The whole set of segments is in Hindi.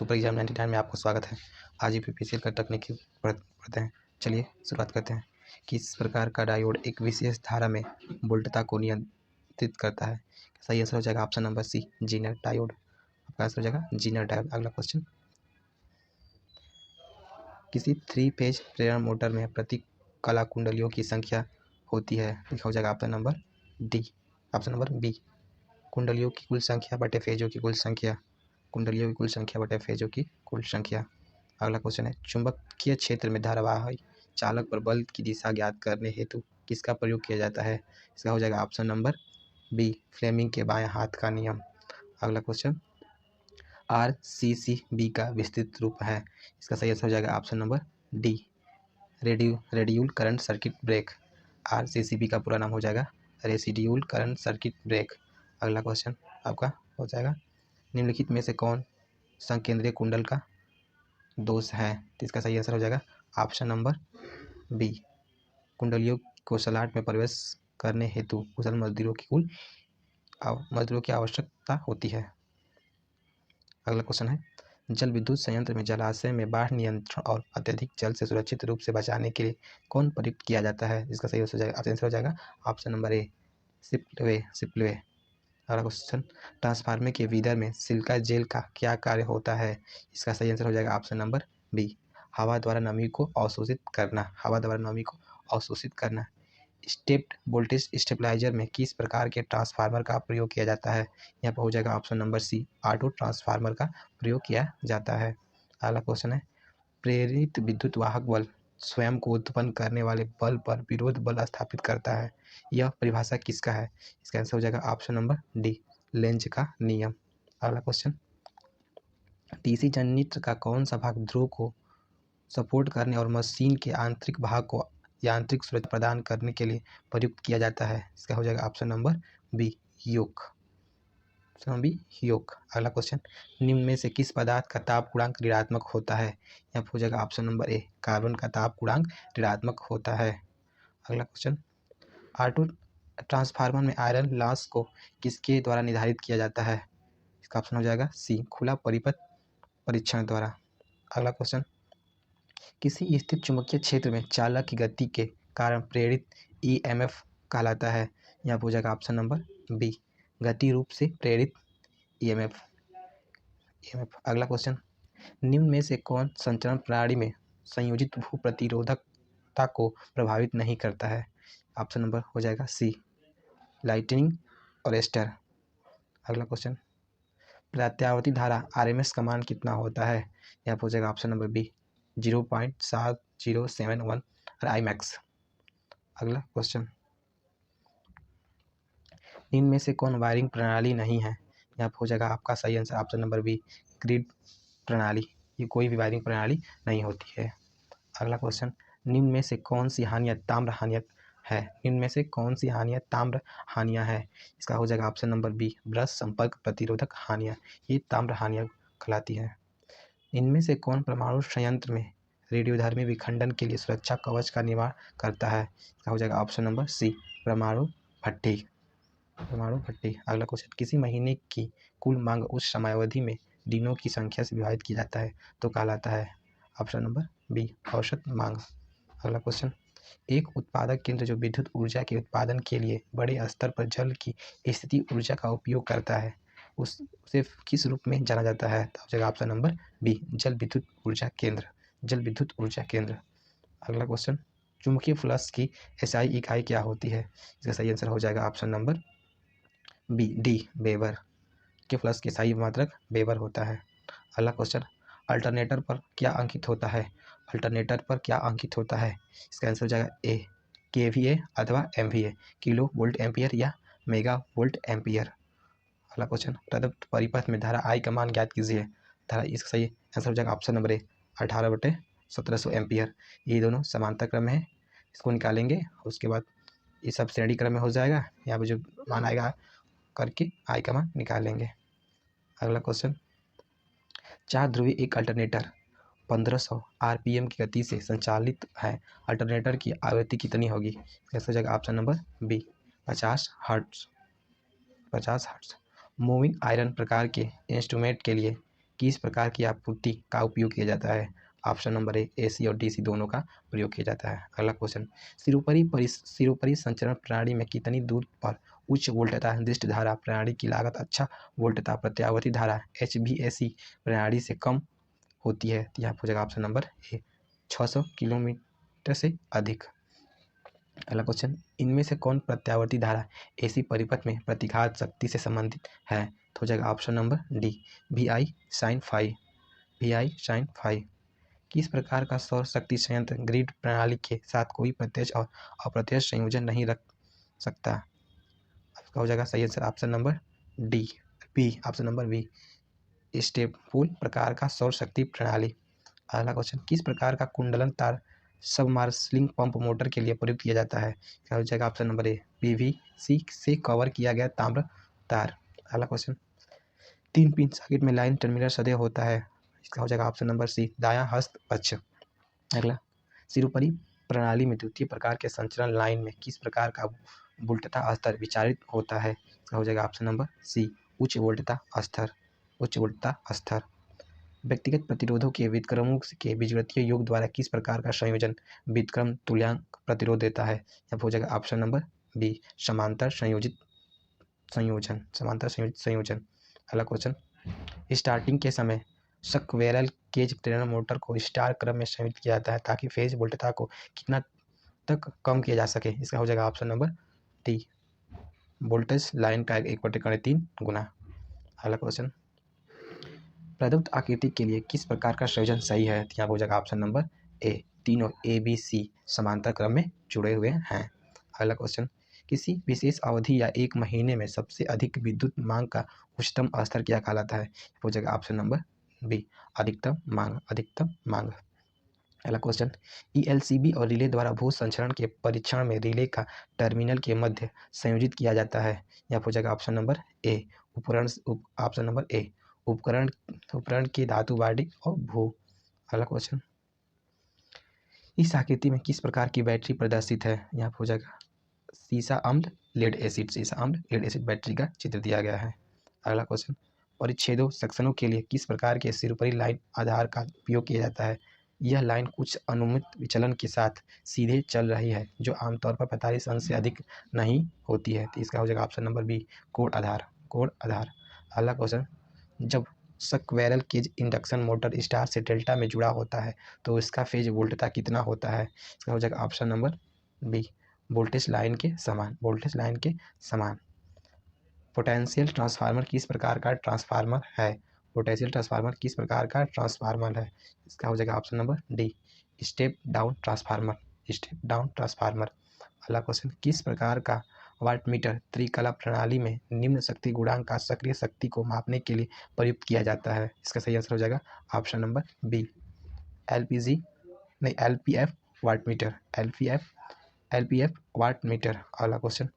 सुपर एग्जाम 99 में आपको स्वागत है। आज यूपीपीसीएल का तकनीकी पढ़ते हैं। चलिए शुरुआत करते हैं। किस प्रकार का डायोड एक विशेष धारा में वोल्टता को नियंत्रित करता है? सही आंसर हो जाएगा option number C, zener diode. आपका आंसर हो जाएगा जीनर डायोड। अगला क्वेश्चन, किसी 3 फेज प्रेरण मोटर में प्रति कला कुंडलियों की संख्या होती है? लिखा हो जाएगा option number D, option number B, कुंडलियों की कुल संख्या बटे फेजों की कुल संख्या, कुंडलियों की कुल संख्या बटे फेजों की कुल संख्या। अगला क्वेश्चन है, चुंबकीय क्षेत्र में धारावाही चालक पर बल की दिशा ज्ञात करने हेतु किसका प्रयोग किया जाता है? इसका हो जाएगा ऑप्शन नंबर बी, फ्लेमिंग के बाएं हाथ का नियम। अगला क्वेश्चन, RCCB का विस्तृत रूप है? इसका सही आंसर हो जाएगा option number D, radial current circuit break. RCCB का पूरा नाम हो जाएगा रेसिड्यूल करंट सर्किट ब्रेक। अगला क्वेश्चन आपका हो जाएगा, निम्नलिखित में से कौन संकेंद्रीय कुंडल का दोष है? तो इसका सही आंसर हो जाएगा ऑप्शन नंबर बी, कुंडलियों को स्लॉट में प्रवेश करने हेतु कुशल मजदूरों की आवश्यकता होती है। अगला क्वेश्चन है, जल विद्युत संयंत्र में जलाशय में बाढ़ नियंत्रण और अत्यधिक जल से सुरक्षित रूप से बचाने के लिए कौन प्रयुक्त किया जाता है? इसका सही आंसर हो जाएगा ऑप्शन नंबर ए, स्पिलवे। अगला क्वेश्चन, ट्रांसफार्मर के फीडर में सिलिका जेल का क्या कार्य होता है? इसका सही आंसर हो जाएगा ऑप्शन नंबर बी, हवा द्वारा नमी को अवशोषित करना। स्टेप्ड वोल्टेज स्टेबलाइजर में किस प्रकार के ट्रांसफार्मर का प्रयोग किया जाता है? यहाँ पर हो जाएगा option number C, auto transformer का प्रयोग किया जाता है। अगला क्वेश्चन है, प्रेरित विद्युत वाहक बल स्वयं को उत्पन्न करने वाले बल पर विरोध बल स्थापित करता है। यह परिभाषा किसका है? इसका आंसर हो जाएगा ऑप्शन नंबर डी, लेंज का नियम। अगला क्वेश्चन, डीसी जनरेटर का कौन सा भाग ध्रुव को सपोर्ट करने और मशीन के आंतरिक भाग को यांत्रिक सुरक्षा प्रदान करने के लिए प्रयुक्त किया जाता है? इसका हो जाएगा ऑप्शन नंबर बी, योक। अगला क्वेश्चन, निम्न में से किस पदार्थ का ताप गुणांक ऋणात्मक होता है? यहाँ हो जाएगा ऑप्शन नंबर ए, कार्बन का ताप गुणांक ऋणात्मक होता है। अगला क्वेश्चन, ऑटो ट्रांसफार्मर में आयरन लॉस को किसके द्वारा निर्धारित किया जाता है? इसका ऑप्शन हो जाएगा सी, खुला परिपथ परीक्षण द्वारा। अगला क्वेश्चन, किसी स्थिर चुंबकीय क्षेत्र में चालक की गति के कारण प्रेरित EMF कहलाता है? यहाँ हो जाएगा ऑप्शन नंबर बी, गति रूप से प्रेरित EMF। अगला क्वेश्चन, निम्न में से कौन संचरण प्रणाली में संयोजित भू प्रतिरोधकता को प्रभावित नहीं करता है? ऑप्शन नंबर हो जाएगा सी, लाइटनिंग अरेस्टर। अगला क्वेश्चन, प्रत्यावर्ती धारा RMS का मान कितना होता है? यहाँ हो जाएगा ऑप्शन नंबर बी, 0.7071 IMAX। अगला क्वेश्चन, निम्न में से कौन वायरिंग प्रणाली नहीं है? यहाँ हो जाएगा आपका सही answer option number B, grid प्रणाली। ये कोई भी वायरिंग प्रणाली नहीं होती है। अगला क्वेश्चन, निम्न में से कौन सी हानियाँ ताम्र हानियक है? निम्न में से कौन सी हानियाँ ताम्र हानियाँ है? इसका हो जाएगा ऑप्शन नंबर बी, ब्रश संपर्क प्रतिरोधक हानियाँ, ये ताम्र हानियाँ कहलाती है। इनमें से कौन परमाणु संयंत्र में रेडियोधर्मी विखंडन के लिए सुरक्षा कवच का निर्माण करता है? इसका हो जाएगा ऑप्शन नंबर सी, परमाणु भट्ठी। अगला क्वेश्चन, किसी महीने की कुल मांग उस समयावधि में दिनों की संख्या से विभाजित किया जाता है तो कहलाता है? ऑप्शन नंबर बी, औसत मांग। अगला क्वेश्चन, एक उत्पादक केंद्र जो विद्युत ऊर्जा के उत्पादन के लिए बड़े स्तर पर जल की स्थिति ऊर्जा का उपयोग करता है, उसे किस रूप में जाना जाता है? तो हो जाएगा ऑप्शन नंबर बी, जल विद्युत ऊर्जा केंद्र। अगला क्वेश्चन, चुंबकीय फ्लक्स की SI इकाई क्या होती है? इसका सही आंसर हो जाएगा option number B, D, weber. के फ्लक्स की SI मात्रक वेबर होता है। अगला क्वेश्चन, अल्टरनेटर पर क्या अंकित होता है? इसका आंसर हो जाएगा ए, KVA अथवा MVA, किलो वोल्ट एम्पियर या मेगा वोल्ट एम्पियर। अगला क्वेश्चन, प्रदत्त परिपथ में धारा I का मान ज्ञात कीजिए। धारा, इसका सही आंसर हो जाएगा ऑप्शन नंबर ए, 18/1700 एम्पियर। ये दोनों समांतर क्रम में है, इसको निकालेंगे उसके बाद ये सब श्रेणी क्रम में हो जाएगा। यहाँ पे जो मान आएगा करके I का मान निकालेंगे। अगला क्वेश्चन, 4 ध्रुवीय एक अल्टरनेटर 1500 RPM की गति से संचालित है। अल्टरनेटर की आवृत्ति कितनी होगी? इसका हो जाएगा option number B, 50 hertz. Moving iron प्रकार के इंस्ट्रूमेंट के लिए किस प्रकार की आपूर्ति का उपयोग किया जाता है? ऑप्शन नंबर ए, एसी और डीसी दोनों का प्रयोग किया जाता है। अगला क्वेश्चन, सिरोपरि संचरण प्रणाली में कितनी दूर पर उच्च वोल्टता दृष्ट धारा प्रणाली की लागत अच्छा वोल्टता प्रत्यावर्ती धारा HVAC प्रणाली से कम होती है? तो यहाँ पूछेगा ऑप्शन नंबर ए, 600 किलोमीटर से अधिक। अगला क्वेश्चन, इनमें से कौन प्रत्यावर्ती धारा एसी परिपथ में प्रतिघात शक्ति से संबंधित है? तो हो जाएगा option number D, VI sin phi. किस प्रकार का सौर शक्ति संयंत्र ग्रिड प्रणाली के साथ कोई प्रत्यक्ष और अप्रत्यक्ष संयोजन नहीं रख सकता? आपका हो जाएगा सही answer option number D, B, option number B, step पुल प्रकार का सौर शक्ति प्रणाली। अगला क्वेश्चन, किस प्रकार का कुंडलन तार सबमर्सिबल पंप मोटर के लिए प्रयोग किया जाता है? क्या हो जाएगा ऑप्शन नंबर ए, PVC से कवर किया गया ताम्र तार। अगला क्वेश्चन, 3 पिन सर्किट में लाइन टर्मिनल सदैव होता है? इसका हो जाएगा ऑप्शन नंबर सी, दायां हस्त पक्ष। अगला, सिरोपरि प्रणाली में द्वितीय प्रकार के संचरण लाइन में किस प्रकार का वोल्टता स्तर विचारित होता है? इसका हो जाएगा ऑप्शन नंबर सी, उच्च वोल्टता स्तर। व्यक्तिगत प्रतिरोधों के व्युत्क्रमों के बीजगणितीय योग द्वारा किस प्रकार का संयोजन व्युत्क्रम तुल्यांक प्रतिरोध देता है? यहाँ हो जाएगा ऑप्शन नंबर बी, समांतर संयोजित संयोजन। अगला क्वेश्चन, स्टार्टिंग के समय स्क्वेरल केज प्रेरण मोटर को स्टार क्रम में संयोजित किया जाता है ताकि फेज वोल्टता को कितना तक कम किया जा सके? इसका हो जाएगा option number D, voltage line का 1/3 गुना। अगला क्वेश्चन, प्रदत्त आकृति के लिए किस प्रकार का संयोजन सही है? यहाँ हो जाएगा ऑप्शन नंबर ए, तीनों ABC समांतर क्रम में जुड़े हुए हैं। अगला क्वेश्चन, किसी विशेष अवधि या 1 महीने में सबसे अधिक विद्युत मांग का उच्चतम स्तर क्या कहलाता है? हो जाएगा ऑप्शन नंबर बी, अधिकतम मांग। अगला क्वेश्चन, ELCB और रिले द्वारा भू संचरण के परीक्षण में रिले का टर्मिनल के मध्य संयोजित किया जाता है? यहाँ हो जाएगा ऑप्शन नंबर ए, ऑप्शन नंबर ए, उपकरण की धातु बॉडी और भू। अगला क्वेश्चन, इस आकृति में किस प्रकार की बैटरी प्रदर्शित है? यहाँ हो जाएगा सीसा अम्ल लेड एसिड बैटरी का चित्र दिया गया है। अगला क्वेश्चन, परिच्छेदों सेक्शनों के लिए किस प्रकार के सिरोपरि लाइन आधार का उपयोग किया जाता है? यह लाइन कुछ अनुमित विचलन के साथ सीधे चल रही है जो आमतौर पर 45 अंश से अधिक नहीं होती है। तो इसका हो जाएगा ऑप्शन नंबर बी, कोण आधार। अगला क्वेश्चन, जब squirrel cage induction motor star से डेल्टा में जुड़ा होता है तो इसका फेज वोल्टता कितना होता है? इसका हो जाएगा option number B, voltage line के समान। पोटेंशियल ट्रांसफार्मर किस प्रकार का ट्रांसफार्मर है? इसका हो जाएगा option number D, step down transformer. अगला क्वेश्चन, किस प्रकार का वाटमीटर त्रिकला प्रणाली में निम्न शक्ति गुणांक का सक्रिय शक्ति को मापने के लिए प्रयुक्त किया जाता है? इसका सही आंसर हो जाएगा option number B, LPF wattmeter. अगला क्वेश्चन,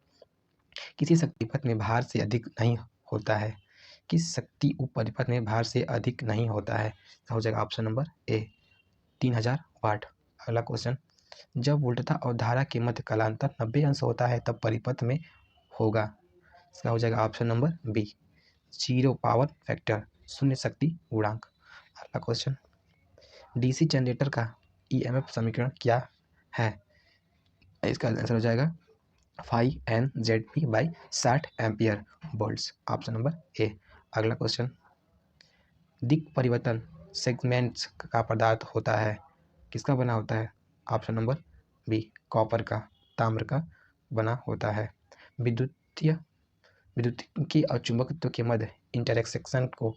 किसी शक्ति परिपथ में भार से अधिक नहीं होता है? किस शक्ति उपपरिपथ में भार से अधिक नहीं होता है? हो जाएगा ऑप्शन नंबर ए, 3000 वाट। अगला क्वेश्चन, जब वोल्टता और धारा के मध्य कालांतर 90 अंश होता है तब परिपथ में होगा? इसका हो जाएगा option number B, 0 power factor, शून्य शक्ति गुणांक। अगला क्वेश्चन, DC जनरेटर का EMF समीकरण क्या है? इसका आंसर हो जाएगा 5NZP/60 ampere volts, option number ए। अगला क्वेश्चन, दिक् परिवर्तन सेगमेंट्स का पदार्थ होता है, किसका बना होता है? ऑप्शन नंबर बी, कॉपर का, ताम्र का बना होता है। विद्युत और चुंबकत्व के मध्य इंटरसेक्शन को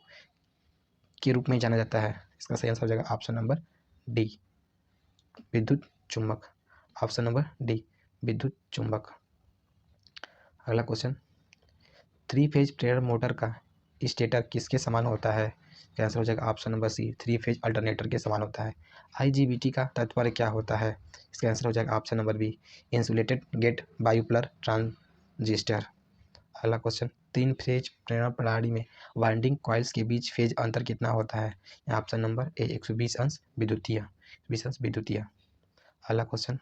के रूप में जाना जाता है? इसका सही आंसर हो जाएगा ऑप्शन नंबर डी, विद्युत चुंबक। ऑप्शन नंबर डी, विद्युत चुंबक। अगला क्वेश्चन, 3 फेज प्रेरण मोटर का स्टेटर किसके समान होता है? क्या आंसर हो जाएगा option number C, 3 phase alternator के समान होता है। IGBT का तात्पर्य क्या होता है? इसका आंसर हो जाएगा option number B, insulated gate bipolar transistor. अगला क्वेश्चन, 3 फेज प्रेरण प्रणाली में वाइंडिंग कॉइल्स के बीच फेज अंतर कितना होता है? यहाँ ऑप्शन नंबर ए, 120 अंश विद्युतीय। अगला क्वेश्चन,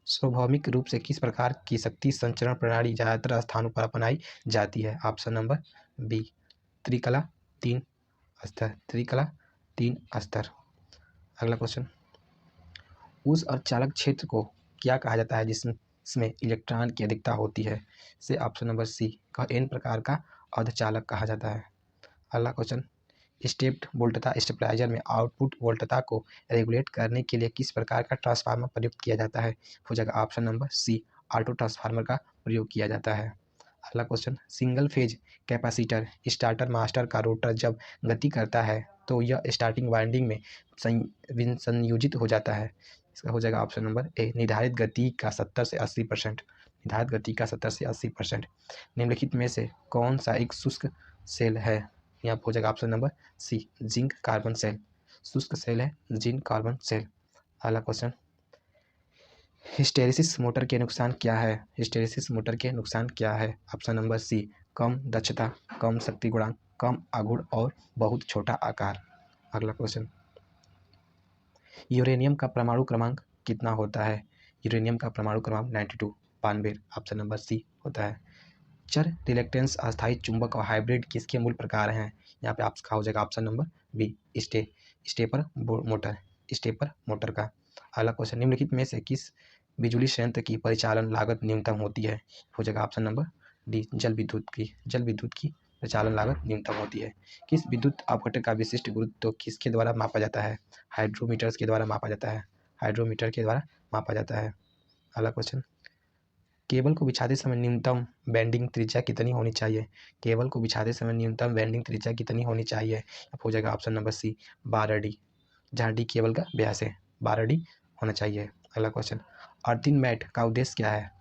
सार्वभौमिक रूप से किस प्रकार की शक्ति संचरण प्रणाली ज़्यादातर स्थानों पर अपनाई जाती है? ऑप्शन नंबर बी, त्रिकला 3। स्तर, त्रिकला 3 स्तर। अगला क्वेश्चन, उस अर्धचालक क्षेत्र को क्या कहा जाता है जिसमें इलेक्ट्रॉन की अधिकता होती है? इसे ऑप्शन नंबर सी का एन प्रकार का अर्धचालक कहा जाता है। अगला क्वेश्चन, स्टेप्ड वोल्टता स्टेबलाइजर में आउटपुट वोल्टता को रेगुलेट करने के लिए किस प्रकार का ट्रांसफार्मर प्रयुक्त किया जाता है? हो जाएगा option number C, auto transformer का प्रयोग किया जाता है। अगला question, single phase capacitor starter master का रोटर जब गति करता है तो यह स्टार्टिंग वाइंडिंग में संयोजित हो जाता है। इसका हो जाएगा ऑप्शन नंबर ए, निर्धारित गति का 70 से 80%। निर्धारित गति का 70 से 80%। निम्नलिखित में से कौन सा एक शुष्क सेल है? यहाँ हो जाएगा option number C, zinc carbon cell. शुष्क सेल है जिंक कार्बन सेल। अगला क्वेश्चन, हिस्टेरेसिस मोटर के नुकसान क्या है? हिस्टेरेसिस मोटर के नुकसान क्या है? ऑप्शन नंबर सी, कम दक्षता, कम शक्ति गुणांक, कम आघूर्ण और बहुत छोटा आकार। अगला क्वेश्चन, यूरेनियम का परमाणु क्रमांक कितना होता है? यूरेनियम का परमाणु क्रमांक 92, 92। ऑप्शन नंबर सी होता है। चर रिलेक्टेंस अस्थायी चुंबक और हाइब्रिड किसके मूल प्रकार हैं? यहाँ पे आपका हो जाएगा option number B, stepper motor का। अगला क्वेश्चन, निम्नलिखित में से किस बिजली संयंत्र की परिचालन लागत न्यूनतम होती है? हो जाएगा ऑप्शन नंबर डी, जल विद्युत की परिचालन लागत न्यूनतम होती है। किस विद्युत अपघटन का विशिष्ट गुरुत्व तो किसके द्वारा मापा जाता है? हाइड्रोमीटर्स के द्वारा मापा जाता है। हाइड्रोमीटर के द्वारा मापा जाता है। अगला क्वेश्चन, केबल को बिछाते समय न्यूनतम बेंडिंग त्रिज्या कितनी होनी चाहिए? केबल को बिछाते समय न्यूनतम बेंडिंग त्रिज्या कितनी होनी चाहिए? अब हो जाएगा ऑप्शन नंबर सी, 12 डी, जहाँ डी केबल का व्यास है, 12 डी होना चाहिए। अगला क्वेश्चन, अर्थिंग मैट का उद्देश्य क्या है?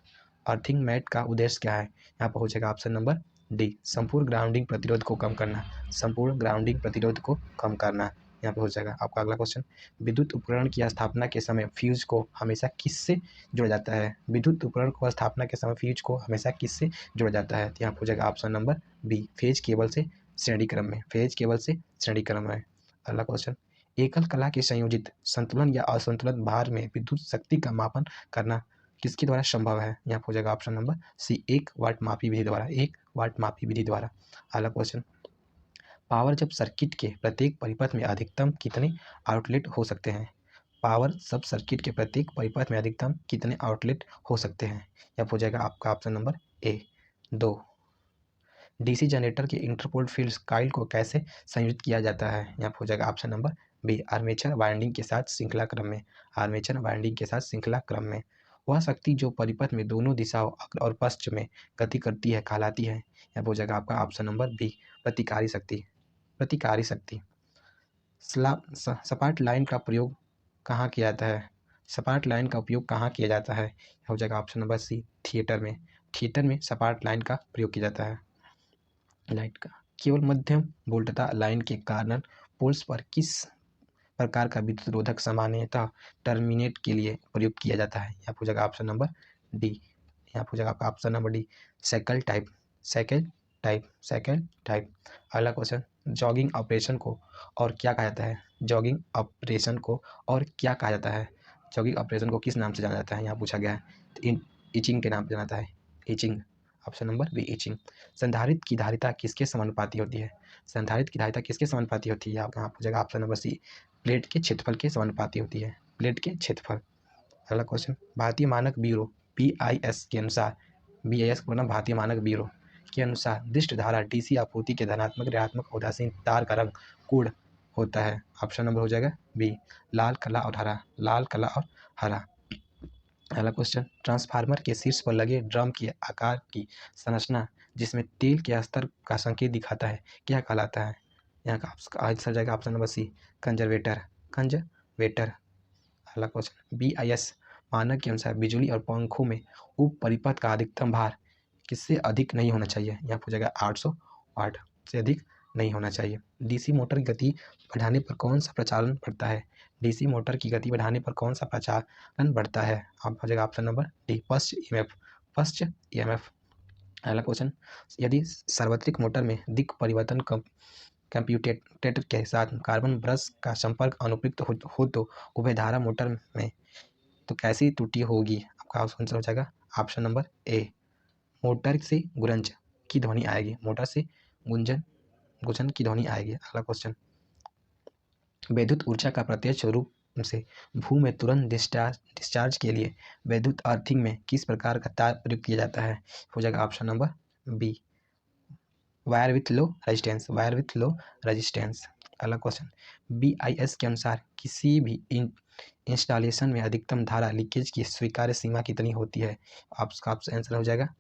अर्थिंग मैट का उद्देश्य क्या है? यहाँ पर हो जाएगा ऑप्शन नंबर डी, संपूर्ण ग्राउंडिंग प्रतिरोध को कम करना। संपूर्ण ग्राउंडिंग प्रतिरोध को कम करना यहाँ पे हो जाएगा आपका। अगला क्वेश्चन, विद्युत उपकरण की स्थापना के समय फ्यूज को हमेशा किससे जोड़ा जाता है? विद्युत उपकरण को स्थापना के समय फ्यूज को हमेशा किससे जोड़ा जाता है? तो यहाँ हो जाएगा option number B, phase cable से श्रेणी क्रम में। फेज केबल से श्रेणी क्रम में। अगला क्वेश्चन, एकल कला के संयोजित संतुलन या असंतुलित भार में विद्युत शक्ति का मापन करना किसके द्वारा संभव है? यहाँ हो जाएगा ऑप्शन नंबर सी, 1 वाट मापी विधि द्वारा। 1 वाट मापी विधि द्वारा। अगला क्वेश्चन, पावर जब सर्किट के प्रत्येक परिपथ में अधिकतम कितने आउटलेट हो सकते हैं? पावर सब सर्किट के प्रत्येक परिपथ में अधिकतम कितने आउटलेट हो सकते हैं? यहाँ हो जाएगा आपका option number A, 2। DC generator के इंटरपोल फील्ड कॉइल को कैसे संयोजित किया जाता है? यहाँ हो जाएगा option number B, armature winding के साथ श्रृंखला क्रम में। आर्मेचर वाइंडिंग के साथ श्रृंखला क्रम में। वह शक्ति जो परिपथ में दोनों दिशाओं अग्र और पश्च में गति करती है कहलाती है। यहाँ हो जाएगा आपका ऑप्शन नंबर बी, प्रतिकारी शक्ति। प्रतिकारी शक्ति। सपाट लाइन का प्रयोग कहाँ किया जाता है? सपाट लाइन का उपयोग कहाँ किया जाता है? हो जाएगा ऑप्शन नंबर सी, थिएटर में। थिएटर में सपाट लाइन का प्रयोग किया जाता है। लाइट का केवल मध्यम वोल्टता लाइन के कारण पोल्स पर किस प्रकार का विद्युत रोधक सामान्यतः टर्मिनेट के लिए प्रयोग किया जाता है? यहाँ हो जाएगा ऑप्शन नंबर डी। यहाँ हो जाएगा आपका option number D, cycle type. अगला क्वेश्चन, जॉगिंग ऑपरेशन को और क्या कहा जाता है? जॉगिंग ऑपरेशन को और क्या कहा जाता है? जॉगिंग ऑपरेशन को किस नाम से जाना जाता है? यहाँ पूछा गया है। तो इचिंग के नाम से जाना जाता है। Etching, option number B, etching. संधारित्र की धारिता किसके समानुपाती होती है? संधारित्र की धारिता किसके समानुपाती होती है? यहाँ हो जाएगा ऑप्शन नंबर सी, प्लेट के क्षेत्रफल के समानुपाती होती है। प्लेट के क्षेत्रफल। अगला क्वेश्चन, भारतीय मानक ब्यूरो BIS के अनुसार, BIS को ना भारतीय मानक ब्यूरो के अनुसार दृष्ट धारा डीसी आपूर्ति के धनात्मक ऋणात्मक उदासीन तार का रंग कोड होता है। ऑप्शन नंबर हो जाएगा बी, लाल काला और हरा। लाल काला और हरा। अगला क्वेश्चन, ट्रांसफार्मर के शीर्ष पर लगे ड्रम के आकार की संरचना जिसमें तेल के स्तर का संकेत दिखाता है क्या कहलाता है? यहाँ का आंसर जाएगा ऑप्शन नंबर सी, कंजर्वेटर। अगला क्वेश्चन, BIS मानक के अनुसार बिजली और पंखों में उप परिपथ का अधिकतम भार किससे अधिक नहीं होना चाहिए? यहाँ हो जाएगा 800 वाट से अधिक नहीं होना चाहिए। डीसी मोटर की गति बढ़ाने पर कौन सा प्रचालन बढ़ता है? डीसी मोटर की गति बढ़ाने पर कौन सा प्रचालन बढ़ता है? आप हो जाएगा ऑप्शन नंबर डी, पश्च EMF। अगला क्वेश्चन, यदि सार्वत्रिक मोटर में दिक् परिवर्तन कंप्यूटेटर के साथ कार्बन ब्रश का संपर्क अनुपयुक्त हो तो उभय धारा मोटर में तो कैसी त्रुटि होगी? आपका आंसर हो जाएगा ऑप्शन नंबर ए, मोटर से गुंजन की ध्वनि आएगी। मोटर से गुंजन की ध्वनि आएगी। अगला क्वेश्चन, विद्युत ऊर्जा का प्रत्यक्ष रूप से भू में तुरंत डिस्चार्ज के लिए विद्युत अर्थिंग में किस प्रकार का तार प्रयोग किया जाता है? हो जाएगा option number B, wire with low resistance, wire with low resistance. अगला क्वेश्चन, BIS के अनुसार किसी भी इंस्टॉलेशन में अधिकतम धारा लीकेज की स्वीकार्य सीमा कितनी होती है? आपका आंसर हो जाएगा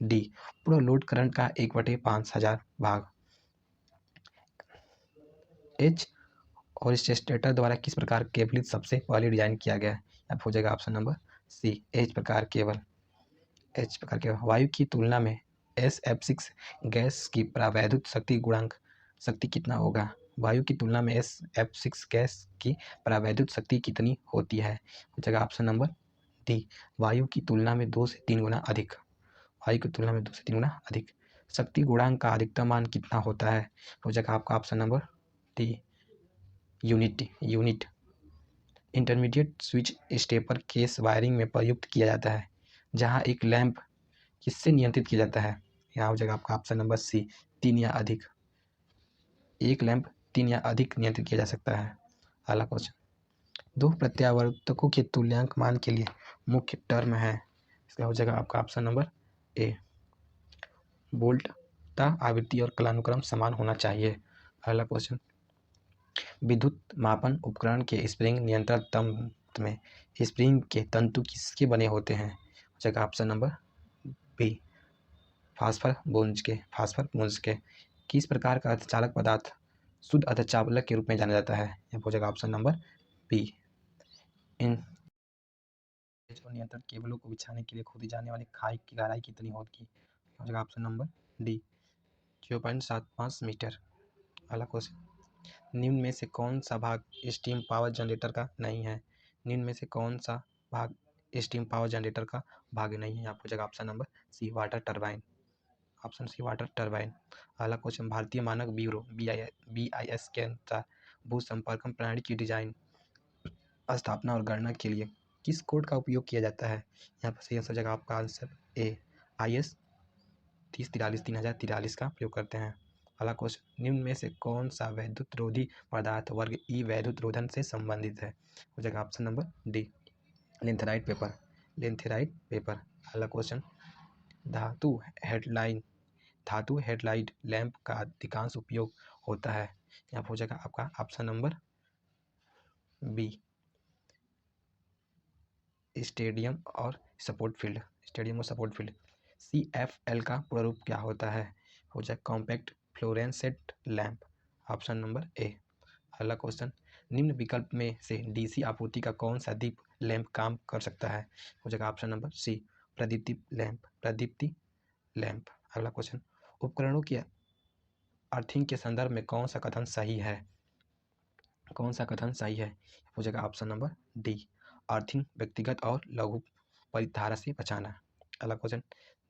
डी, पूरा लोड करंट का 1/5000 भाग। एच और स्टेटर द्वारा किस प्रकार केबल सबसे पहले डिजाइन किया गया है? अब हो जाएगा ऑप्शन नंबर सी, एच प्रकार केबल। एच प्रकार केबल वायु की तुलना में SF6 गैस की प्रावैधुत शक्ति गुणांक शक्ति कितना होगा? वायु की तुलना में SF6 गैस की प्रावैधुत शक्ति कितनी होती है? हो जाएगा ऑप्शन नंबर डी, वायु की तुलना में 2 से 3 गुना अधिक। वायु की तुलना में 2 से 3 गुना अधिक। शक्ति गुणांक का अधिकतम मान कितना होता है? हो जाएगा आपका option number D, unit. Intermediate switch stepper case wiring में प्रयुक्त किया जाता है, जहां एक लैंप किससे नियंत्रित किया जाता है? यहाँ हो जाएगा आपका ऑप्शन नंबर सी, 3 या अधिक। एक लैंप 3 या अधिक नियंत्रित किया जा सकता है। अगला क्वेश्चन, दो प्रत्यावर्तकों के तुल्यांक मान के लिए मुख्य टर्म है, इसका हो जाएगा आपका ऑप्शन नंबर ए, वोल्ट तथा आवृत्ति और कालानुक्रम समान होना चाहिए। अगला क्वेश्चन, विद्युत मापन उपकरण के स्प्रिंग नियंत्रण तंत्र में स्प्रिंग के तंतु किसके बने होते हैं? हो जाएगा ऑप्शन नंबर बी, फास्फर मूंज के। किस प्रकार का अर्धचालक पदार्थ शुद्ध अर्धचालक के रूप में जाना जाता है? यहाँ हो जाएगा ऑप्शन नंबर बी, इन नियंत्रण केबलों को बिछाने के लिए खोदी जाने वाली खाई की गहराई कितनी होगी? हो जाएगा ऑप्शन नंबर डी, 0.75 मीटर। अगला क्वेश्चन, निम्न में से कौन सा भाग स्टीम पावर जनरेटर का नहीं है? निम्न में से कौन सा भाग स्टीम पावर जनरेटर का भाग नहीं है? यहाँ हो जाएगा option number C, water turbine. Option C, water turbine. अगला क्वेश्चन, भारतीय मानक ब्यूरो BIS के अनुसार भू संपर्कन प्रणाली की डिजाइन, स्थापना और गणना के लिए किस कोड का उपयोग किया जाता है? यहाँ पर सही आंसर जगह आपका आंसर ए, IS 3043 3043 का प्रयोग करते हैं। अगला क्वेश्चन, निम्न में से कौन सा वैद्युत रोधी पदार्थ वर्ग ई वैद्युत रोधन से संबंधित है? हो जाएगा ऑप्शन नंबर डी, लिंथेराइट पेपर। अगला क्वेश्चन, धातु हेडलाइट लैंप का अधिकांश उपयोग होता है? यहाँ हो जाएगा आपका ऑप्शन नंबर बी, स्टेडियम और सपोर्ट फील्ड। CFL का पूरा रूप क्या होता है? हो जाए compact fluorescent lamp. Option number ए। अगला क्वेश्चन, निम्न विकल्प में से DC आपूर्ति का कौन सा दीप लैंप काम कर सकता है? हो जाएगा ऑप्शन नंबर सी, प्रदीप्ति लैंप। अगला क्वेश्चन, उपकरणों की अर्थिंग के संदर्भ में कौन सा कथन सही है? हो जाएगा ऑप्शन नंबर डी, अर्थिंग व्यक्तिगत और लघु परिधारा से बचाना। अगला क्वेश्चन,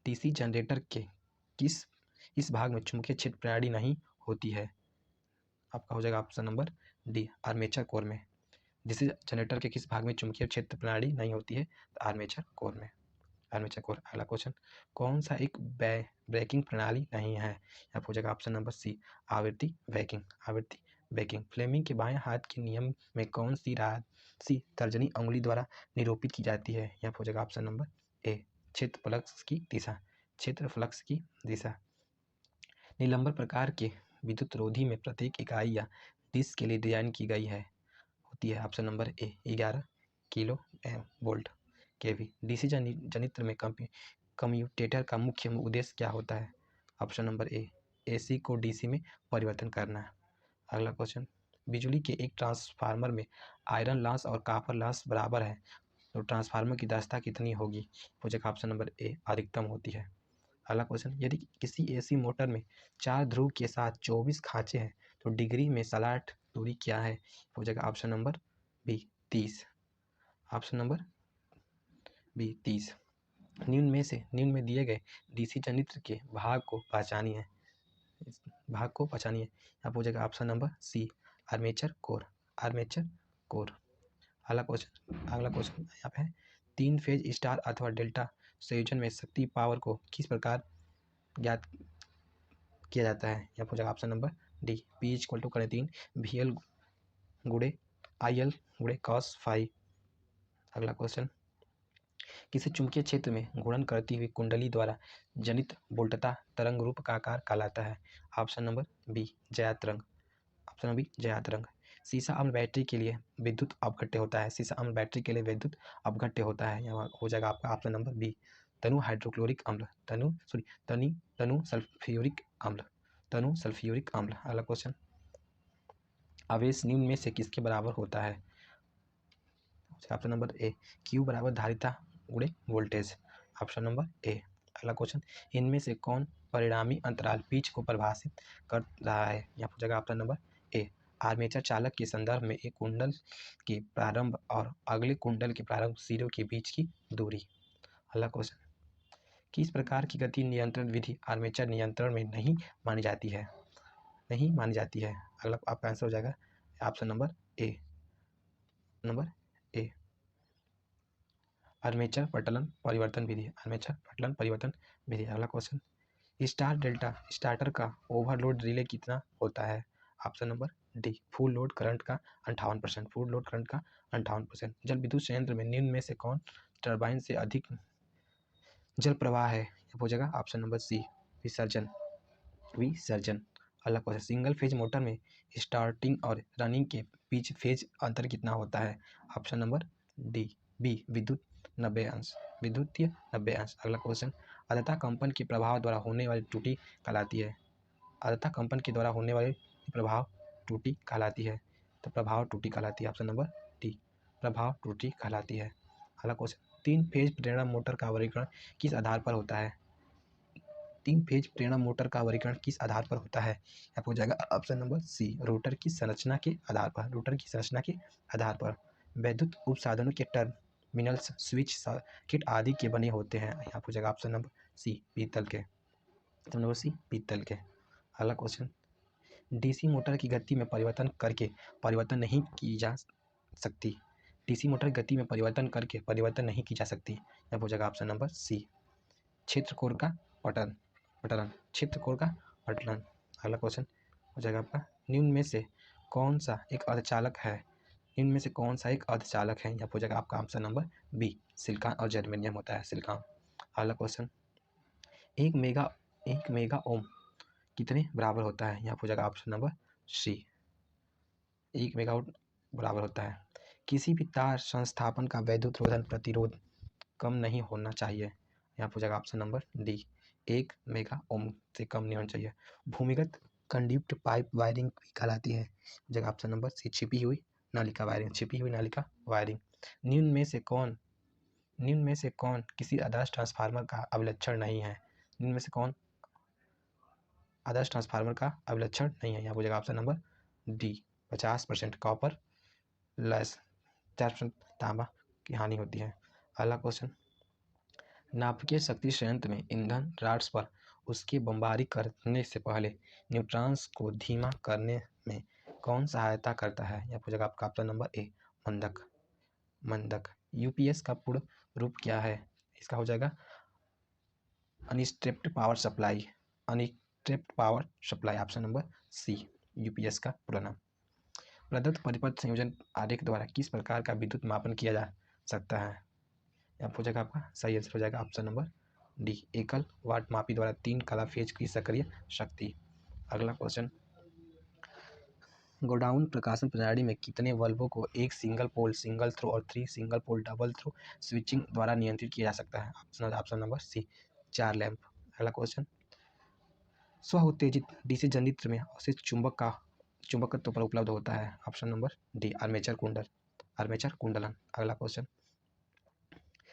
DC जनरेटर के इस भाग में चुंबकीय क्षेत्र प्रणाली नहीं होती है? आपका हो जाएगा option number D, armature core में। DC जनरेटर के किस भाग में चुंबकीय क्षेत्र प्रणाली नहीं होती है? तो आर्मेचर कोर। अगला क्वेश्चन, कौन सा एक ब्रेकिंग प्रणाली नहीं है? यहाँ हो जाएगा ऑप्शन नंबर सी, आवृत्ति ब्रेकिंग। फ्लेमिंग के बाएं हाथ के नियम में कौन सी राशि तर्जनी अंगुली द्वारा निरूपित की जाती है? यहाँ हो जाएगा ऑप्शन नंबर ए, क्षेत्र फ्लक्स की दिशा। निलंबर प्रकार के विद्युत रोधी में प्रत्येक इकाई या डिस्क के लिए डिजाइन की गई होती है? ऑप्शन नंबर ए, 11 किलो वोल्ट kV। DC जनित्र में कम्यूटेटर का मुख्य उद्देश्य क्या होता है? ऑप्शन नंबर ए, AC को DC में परिवर्तन करना। अगला क्वेश्चन, बिजली के एक ट्रांसफार्मर में आयरन लॉस और कॉपर लॉस बराबर है, तो ट्रांसफार्मर की दक्षता कितनी होगी? हो जाएगा ऑप्शन नंबर ए, अधिकतम होती है। अगला क्वेश्चन, यदि किसी AC मोटर में 4 ध्रुव के साथ 24 खांचे हैं तो डिग्री में स्लॉट दूरी क्या है? हो जाएगा option number B, 30। Option number B, 30। निम्न में दिए गए DC जनित्र के भाग को पहचानिए। यहाँ हो जाएगा option number C, armature core. अगला क्वेश्चन यहाँ पे है, 3 फेज स्टार अथवा डेल्टा संयोजन में शक्ति पावर को किस प्रकार ज्ञात किया जाता है? यहाँ हो जाएगा option number D, P = 3 VL गुणे IL गुणे cos फाई। अगला क्वेश्चन, किसी चुंबकीय क्षेत्र में घूर्णन करती हुई कुंडली द्वारा जनित वोल्टता तरंग रूप का आकार कहलाता है? ऑप्शन नंबर बी ज्यात तरंग। ऑप्शन नंबर बी ज्यात तरंग। सीसा अम्ल बैटरी के लिए विद्युत अपघट्य होता है। सीसा अम्ल बैटरी के लिए विद्युत अपघट्य होता है। यहाँ हो जाएगा आपका ऑप्शन नंबर बी तनु हाइड्रोक्लोरिक अम्ल, तनु सल्फ्यूरिक अम्ल, तनु सल्फ्यूरिक अम्ल। अगला क्वेश्चन, आवेश निम्न में से किसके बराबर होता है? ऑप्शन नंबर ए Q बराबर धारिता गुणे वोल्टेज। ऑप्शन नंबर ए। अगला क्वेश्चन, इनमें से कौन परिणामी अंतराल पिच को परिभाषित कर रहा है? यहाँ पूछेगा ऑप्शन नंबर ए आर्मेचर चालक के संदर्भ में एक कुंडल के प्रारंभ और अगले कुंडल के प्रारंभ सिरों के बीच की दूरी। अगला क्वेश्चन, किस प्रकार की गति नियंत्रण विधि आर्मेचर नियंत्रण में नहीं मानी जाती है? नहीं मानी जाती है। अगला आपका आंसर हो जाएगा ऑप्शन नंबर ए आर्मेचर पटलन परिवर्तन विधि। आर्मेचर पटलन परिवर्तन विधि। अगला क्वेश्चन, स्टार डेल्टा स्टार्टर का ओवरलोड रिले कितना होता है? Option number D full load current का 58%। फुल लोड करंट का 58%। जल विद्युत संयंत्र में निम्न में से कौन टरबाइन से अधिक जल प्रवाह है? हो जाएगा ऑप्शन नंबर सी विसर्जन। अगला क्वेश्चन, सिंगल फेज मोटर में स्टार्टिंग और रनिंग के बीच फेज अंतर कितना होता है? ऑप्शन नंबर डी बी विद्युतीय 90 अंश। अगला क्वेश्चन, आर्द्रता कंपन के प्रभाव द्वारा होने वाली त्रुटि कहलाती है? आर्द्रता कंपन के द्वारा होने वाली प्रभाव त्रुटि कहलाती है, तो प्रभाव त्रुटि कहलाती है। ऑप्शन नंबर डी प्रभाव त्रुटि कहलाती है। अगला क्वेश्चन, 3 फेज प्रेरण मोटर का वर्गीकरण किस आधार पर होता है? 3 फेज प्रेरण मोटर का वर्गीकरण किस आधार पर होता है? यहाँ हो जाएगा ऑप्शन नंबर सी रोटर की संरचना के आधार पर। रोटर की संरचना के आधार पर वैद्युत उपसाधनों के टर्मिनल्स स्विच सर्किट आदि के बने होते हैं। यहाँ हो जाएगा ऑप्शन नंबर सी पीतल के। ऑप्शन नंबर सी पीतल के। अगला क्वेश्चन, डीसी मोटर की गति में परिवर्तन करके परिवर्तन नहीं की जा सकती। डीसी मोटर की गति में परिवर्तन करके परिवर्तन नहीं की जा सकती। यहाँ हो जाएगा ऑप्शन नंबर सी क्षेत्र कोर का पटलन। क्षेत्र कोर का पटलन। अगला क्वेश्चन हो जाएगा आपका, निम्न में से कौन सा एक अर्धचालक है? निम्न में से कौन सा एक अर्धचालक है? यहाँ हो जाएगा आपका ऑप्शन नंबर बी सिलिकॉन और जर्मेनियम होता है सिलिकॉन। अगला क्वेश्चन, 1 मेगा ओम कितने बराबर होता है? यहाँ हो जाएगा option number C 1 mega ohm बराबर होता है। किसी भी तार संस्थापन का वैद्युत रोधन प्रतिरोध कम नहीं होना चाहिए। यहाँ हो जाएगा ऑप्शन नंबर डी 1 मेगा ओम से कम नहीं होना चाहिए। भूमिगत कंडक्ट पाइप वायरिंग कहलाती है। जगह ऑप्शन नंबर सी छिपी हुई नालिका वायरिंग। निम्न में से कौन किसी आदर्श ट्रांसफार्मर का अभिलक्षण नहीं है? निम्न में से कौन आदर्श ट्रांसफार्मर का अभिलक्षण नहीं है? यहाँ हो जाएगा option number D 50% copper less 4% तांबा की हानि होती है। अगला क्वेश्चन, नाभिकीय शक्ति संयंत्र में ईंधन राड्स पर उसके बमबारी करने से पहले न्यूट्रॉन्स को धीमा करने में कौन सहायता करता है? यहाँ पूछेगा आपका ऑप्शन नंबर ए मंदक। यूपीएस का पूर्ण रूप क्या है? इसका हो जाएगा unstrapped power supply. Option number C UPS का पूरा नाम। प्रदत्त परिपथ संयोजन आरेख द्वारा किस प्रकार का विद्युत मापन किया जा सकता है? यहाँ पूछेगा आपका सही आंसर हो जाएगा ऑप्शन नंबर डी एकल वाट मापी द्वारा 3 कला फेज की सक्रिय शक्ति। अगला क्वेश्चन, गोडाउन प्रकाशन प्रणाली में कितने बल्बों को एक सिंगल पोल सिंगल थ्रो और 3 single pole double throw switching द्वारा नियंत्रित किया जा सकता है? Option number C 4 lamp. अगला क्वेश्चन, स्व उत्तेजित डीसी जनरेटर में अवशिष्ट चुंबकत्व पर उपलब्ध होता है? ऑप्शन नंबर डी आर्मेचर कुंडलन। अगला क्वेश्चन,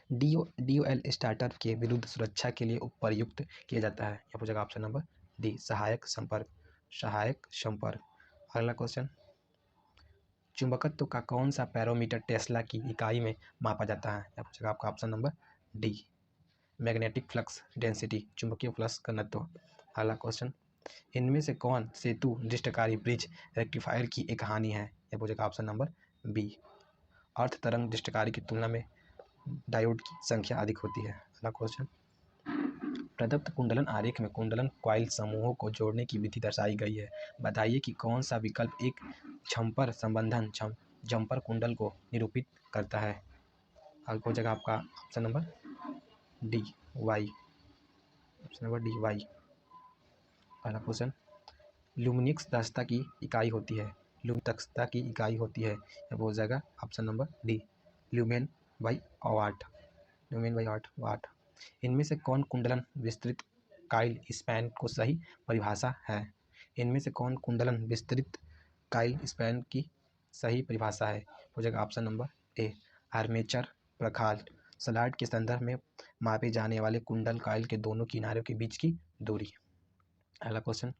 DOL स्टार्टर के विरुद्ध सुरक्षा के लिए प्रयुक्त किया जाता है? यहाँ पूछेगा ऑप्शन नंबर डी सहायक संपर्क। अगला क्वेश्चन, चुंबकत्व का कौन सा पैरामीटर टेस्ला की इकाई में मापा जाता है? यहाँ पूछेगा आपका option number D magnetic flux density चुंबकीय फ्लक्स घनत्व। अगला क्वेश्चन, इनमें से कौन सेतु दृष्टकारी ब्रिज रेक्टिफायर की एक हानि है? यह पूछेगा ऑप्शन नंबर बी अर्थ तरंग दृष्टकारी की तुलना में डायोड की संख्या अधिक होती है। अगला क्वेश्चन, प्रदत्त कुंडलन आरेख में कुंडलन कॉइल समूहों को जोड़ने की विधि दर्शाई गई है। बताइए कि कौन सा विकल्प एक झंपर संबंधन जम्पर कुंडल को निरूपित करता है। हो जाएगा आपका option number D Y. Option number D Y. पहला क्वेश्चन, ल्यूमिनिक्स दक्षता की इकाई होती है। दक्षता की इकाई होती है, अब हो जाएगा option number D lumen by what. Lumen by what. इनमें से कौन कुंडलन विस्तृत काइल स्पैन को सही परिभाषा है। इनमें से कौन कुंडलन विस्तृत काइल स्पैन की सही परिभाषा है। हो जाएगा ऑप्शन नंबर ए आर्मेचर प्रखाल। स्लाइड के संदर्भ में मापे जाने वाले कुंडल काइल के दोनों किनारों के बीच की दूरी। अगला क्वेश्चन,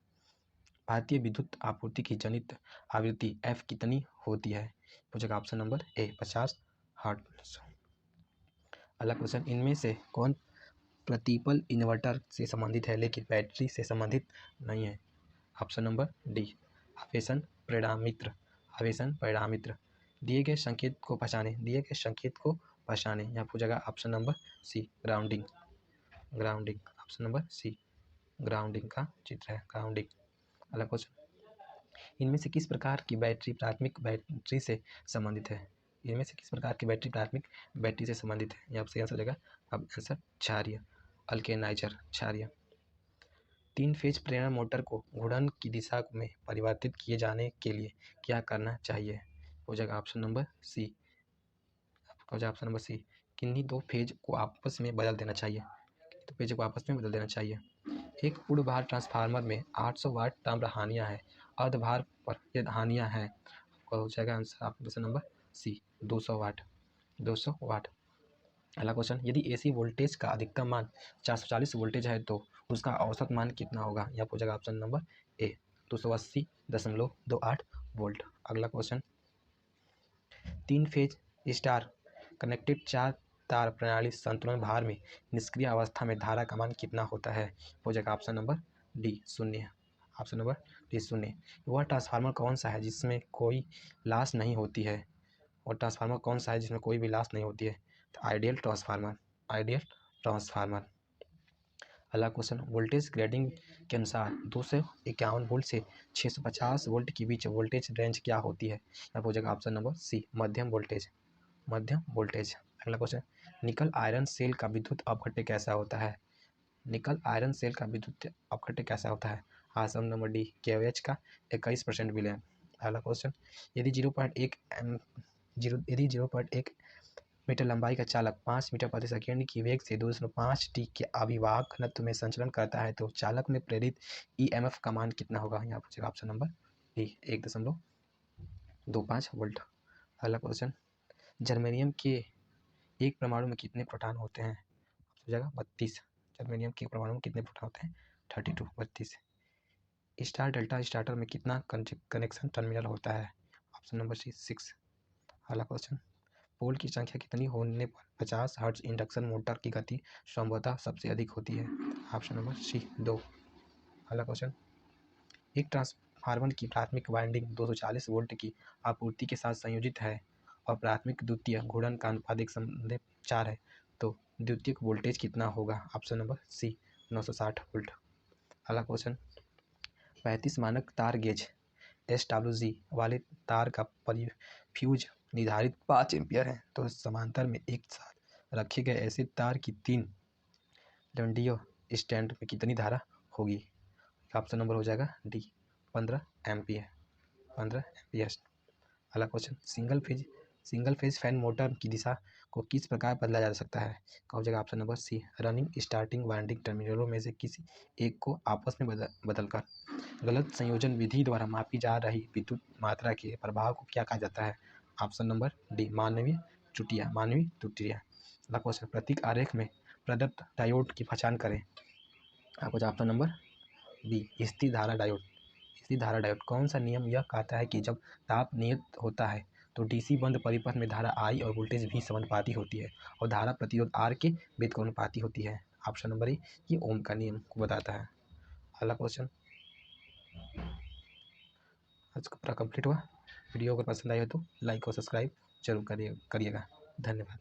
भारतीय विद्युत आपूर्ति की जनित आवृत्ति एफ कितनी होती है। हो जाएगा ऑप्शन नंबर ए 50 हर्ट्ज। अगला क्वेश्चन, इनमें से कौन प्रतिपल इन्वर्टर से संबंधित है लेकिन बैटरी से संबंधित नहीं है। ऑप्शन नंबर डी आवेशन परिणामित्र। आवेशन परिणामित्र। दिए गए संकेत को पहचाने। दिए गए संकेत को पहचाने। यहाँ हो जाएगा option number C grounding. Grounding. Option number C grounding का चित्र है, ग्राउंडिंग। अगला क्वेश्चन, इनमें से किस प्रकार की बैटरी प्राथमिक बैटरी से संबंधित है। इनमें से किस प्रकार की बैटरी प्राथमिक बैटरी से संबंधित है। यहाँ से आंसर हो जाएगा अब आंसर क्षारीय अल्केनाइजर क्षारीय। 3 फेज प्रेरण मोटर को घूर्णन की दिशा में परिवर्तित किए जाने के लिए क्या करना चाहिए। हो जाएगा ऑप्शन नंबर सी। हो जाएगा ऑप्शन नंबर सी किन्हीं 2 फेज को आपस में बदल देना चाहिए। तो पेज को आपस में बदल देना चाहिए। एक पूर्ण भार ट्रांसफार्मर में 800 वाट ताम्र हानियाँ हैं, अर्ध भार पर यदि हानियाँ हैं। हो जाएगा आंसर ऑप्शन नंबर सी 200 वाट। 200 वाट। अगला क्वेश्चन, यदि एसी वोल्टेज का अधिकतम मान 440 वोल्टेज है तो उसका औसत मान कितना होगा। यहाँ हो जाएगा ऑप्शन नंबर ए 280.28 वोल्ट। अगला क्वेश्चन, 3 फेज स्टार कनेक्टेड 4 तार प्रणाली संतुलन भार में निष्क्रिय अवस्था में धारा का मान कितना होता है। हो जाएगा option number D 0। Option number D 0। वह ट्रांसफार्मर कौन सा है जिसमें कोई लॉस नहीं होती है। और ट्रांसफार्मर कौन सा है जिसमें कोई भी लॉस नहीं होती है। तो आइडियल ट्रांसफार्मर। Ideal transformer. अगला क्वेश्चन, वोल्टेज ग्रेडिंग के अनुसार 251 वोल्ट से 650 वोल्ट के बीच वोल्टेज रेंज क्या होती है। यहाँ हो जाएगा ऑप्शन नंबर सी मध्यम वोल्टेज। मध्यम वोल्टेज। अगला क्वेश्चन, निकल आयरन सेल का विद्युत अपघट्य कैसा होता है। निकल आयरन सेल का विद्युत अपघट्य कैसा होता है। ऑप्शन नंबर डी KOH का 21% विलयन। अगला क्वेश्चन, यदि 0.1 मीटर लंबाई का चालक 5 मीटर प्रति सेकेंड की वेग से 2.5 t के अभिवाहक घनत्व में संचलन करता है तो चालक में प्रेरित EMF का मान कितना होगा। यहाँ पूछेगा ऑप्शन नंबर डी 1.25 वोल्ट। अगला क्वेश्चन, जर्मेनियम के एक परमाणु में कितने प्रोटॉन होते हैं। हो जाएगा 32। जर्मेनियम के परमाणु में कितने प्रोटॉन होते हैं 32 32। स्टार डेल्टा स्टार्टर में कितना कनेक्शन टर्मिनल होता है। Option number C 6। अगला क्वेश्चन, पोल की संख्या कितनी होने पर 50 हर्ट्ज इंडक्शन मोटर की गति संभवतः सबसे अधिक होती है। Option number C 2। अगला क्वेश्चन, एक ट्रांसफार्मर की प्राथमिक वाइंडिंग 240 वोल्ट की आपूर्ति के साथ संयोजित है और प्राथमिक द्वितीय घूर्णन का अनुपात 1/4 है तो द्वितीयक वोल्टेज कितना होगा। Option number C 960 volt. अगला क्वेश्चन, 35 मानक तार गेज SWG वाले तार का फ्यूज निर्धारित 5 एम्पियर है तो समांतर में एक साथ रखे गए ऐसे तार की 3 डंडियों स्टैंड में कितनी धारा होगी। ऑप्शन नंबर हो जाएगा डी 15 एम्पियर। 15 एम्पियर। अगला question, single phase fan motor की दिशा को किस प्रकार बदला जा सकता है। हो जाएगा option number C running starting winding टर्मिनलों में से किसी एक को आपस में बदलकर। गलत संयोजन विधि द्वारा मापी जा रही विद्युत मात्रा के प्रभाव को क्या कहा जाता है। ऑप्शन नंबर डी मानवीय त्रुटियां। मानवीय त्रुटियां। अगला क्वेश्चन, प्रतीक आरेख में प्रदत्त डायोड की पहचान करें। आपको ऑप्शन नंबर बी स्थिर धारा डायोड। स्थिर धारा डायोड। कौन सा नियम यह कहता है कि जब ताप नियत होता है तो DC बंद परिपथ में धारा I और वोल्टेज V समानुपाती होती है और धारा प्रतिरोध R के व्युत्क्रमानुपाती होती है। ऑप्शन नंबर ए ये ओम का नियम को बताता है। अगला क्वेश्चन आज का पूरा कंप्लीट हुआ। वीडियो अगर पसंद आया तो लाइक और सब्सक्राइब जरूर करिएगा। धन्यवाद।